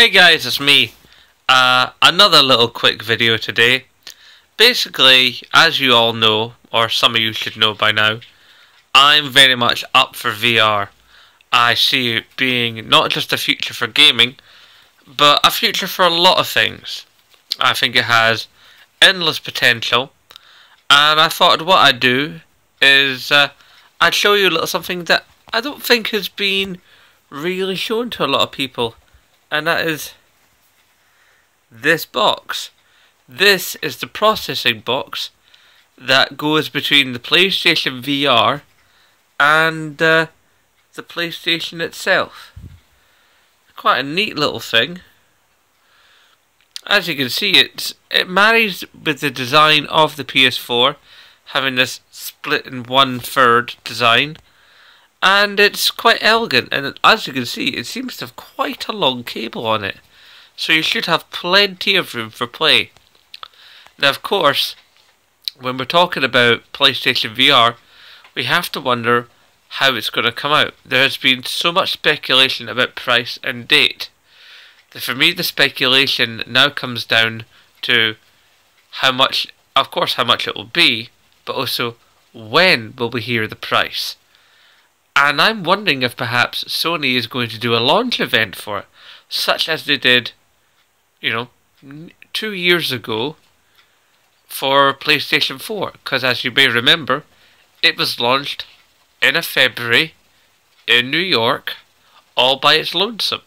Hey guys, it's me. Another little quick video today. Basically, as you all know, or some of you should know by now, I'm very much up for VR. I see it being not just a future for gaming, but a future for a lot of things. I think it has endless potential, and I thought what I'd do is I'd show you a little something that I don't think has been really shown to a lot of people, and that is this box. This is the processing box that goes between the PlayStation VR and the PlayStation itself. Quite a neat little thing. As you can see, it marries with the design of the PS4, having this split in 1/3 design, and it's quite elegant, and as you can see, it seems to have quite a long cable on it, so you should have plenty of room for play. Now, of course, when we're talking about PlayStation VR, we have to wonder how it's going to come out. There has been so much speculation about price and date that for me the speculation now comes down to how much, of course, how much it will be, but also when will we hear the price. And I'm wondering if perhaps Sony is going to do a launch event for it, such as they did, 2 years ago for PlayStation 4. Because as you may remember, it was launched in a February in New York, all by its lonesome.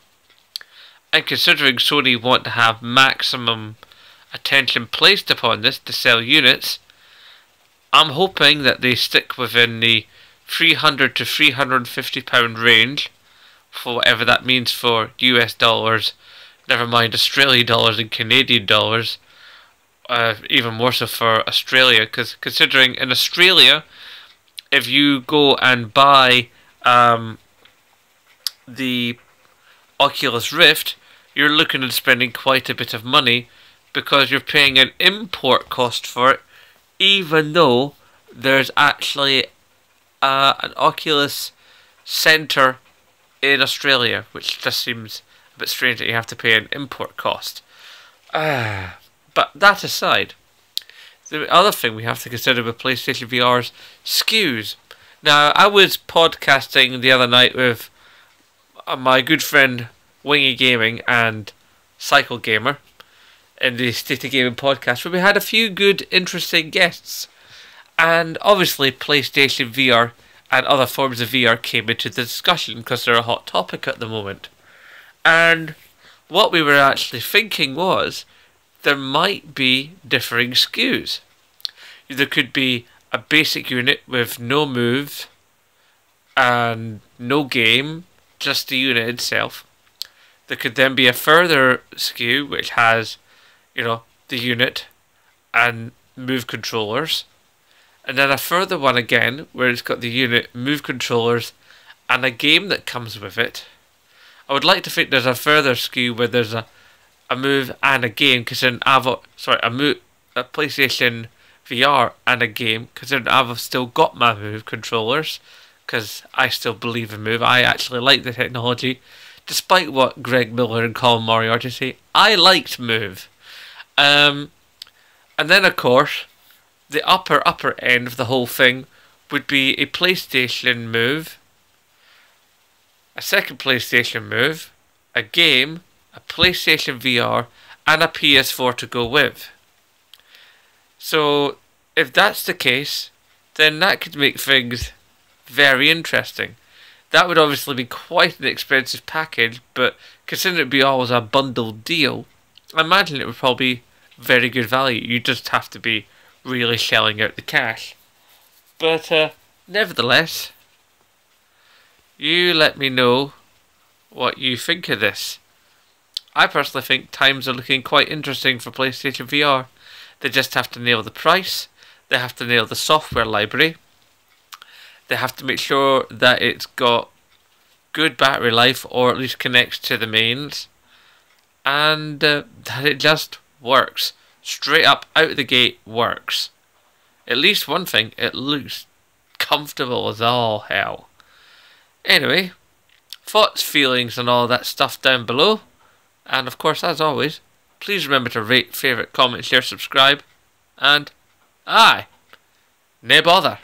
And considering Sony want to have maximum attention placed upon this to sell units, I'm hoping that they stick within the £300 to £350 range, for whatever that means for US dollars, never mind Australian dollars and Canadian dollars, even more so for Australia, because considering in Australia, if you go and buy the Oculus Rift, you're looking at spending quite a bit of money, because you're paying an import cost for it, even though there's actually an Oculus Centre in Australia, which just seems a bit strange that you have to pay an import cost. But that aside, the other thing we have to consider with PlayStation VR's SKUs. Now, I was podcasting the other night with my good friend Wingy Gaming and Cycle Gamer in the State of Gaming podcast, where we had a few good, interesting guests. And obviously PlayStation VR and other forms of VR came into the discussion because they're a hot topic at the moment. And what we were actually thinking was there might be differing SKUs. There could be a basic unit with no move and no game, just the unit itself. There could then be a further SKU which has, the unit and move controllers. And then a further one again, where it's got the unit, move controllers, and a game that comes with it. I would like to think there's a further SKU where there's a move and a game, considering a PlayStation VR and a game, considering I've still got my move controllers, because I still believe in move. I actually like the technology, despite what Greg Miller and Colin Moriarty say. I liked move. And then, of course, the upper end of the whole thing would be a PlayStation Move, a second PlayStation Move, a game, a PlayStation VR, and a PS4 to go with. So, if that's the case, then that could make things very interesting. That would obviously be quite an expensive package, but considering it would be always a bundled deal, I imagine it would probably be very good value. You just have to be really shelling out the cash. But nevertheless, you let me know what you think of this. I personally think times are looking quite interesting for PlayStation VR. They just have to nail the price, they have to nail the software library, they have to make sure that it's got good battery life, or at least connects to the mains, and that it just works. Straight up out of the gate works. At least one thing, it looks comfortable as all hell. Anyway, thoughts, feelings and all that stuff down below. And of course, as always, please remember to rate, favourite, comment, share, subscribe, and aye, nae bother.